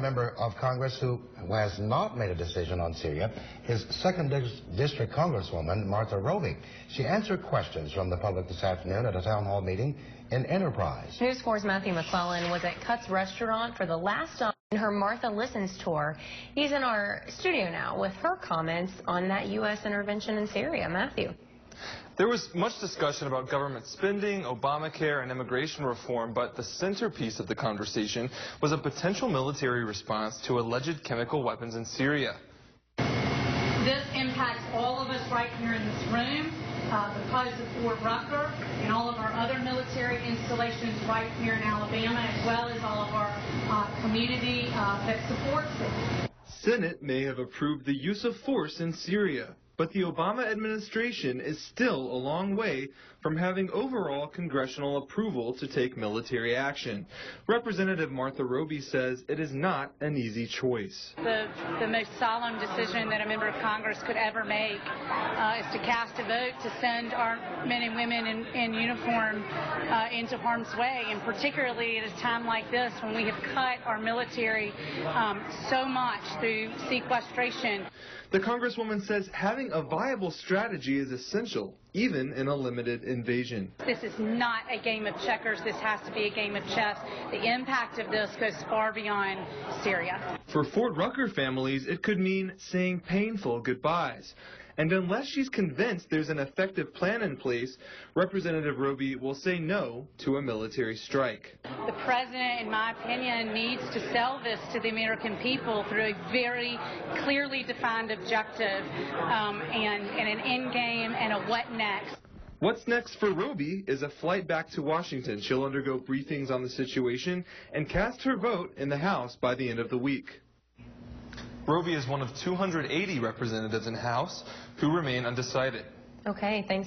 member of Congress who has not made a decision on Syria is 2nd District Congresswoman Martha Roby. She answered questions from the public this afternoon at a town hall meeting in Enterprise. News 4's Matthew McClellan was at Cut's Restaurant for the last time in her Martha Listens tour. He's in our studio now with her comments on that U.S. intervention in Syria. Matthew. There was much discussion about government spending, Obamacare, and immigration reform, but the centerpiece of the conversation was a potential military response to alleged chemical weapons in Syria. This impacts all of us right here in this room because of Fort Rucker and all of our other military installations right here in Alabama, as well as all of our community that supports it. Senate may have approved the use of force in Syria, but the Obama administration is still a long way from having overall congressional approval to take military action. Representative Martha Roby says it is not an easy choice. The most solemn decision that a member of Congress could ever make is to cast a vote to send our men and women in uniform into harm's way, and particularly at a time like this when we have cut our military so much through sequestration. The Congresswoman says having a viable strategy is essential, even in a limited invasion. This is not a game of checkers. This has to be a game of chess. The impact of this goes far beyond Syria. For Fort Rucker families, it could mean saying painful goodbyes. And unless she's convinced there's an effective plan in place, Representative Roby will say no to a military strike. The president, in my opinion, needs to sell this to the American people through a very clearly defined objective and an end game and a what next. What's next for Roby is a flight back to Washington. She'll undergo briefings on the situation and cast her vote in the House by the end of the week. Roby is one of 280 representatives in the House who remain undecided. Okay, thanks.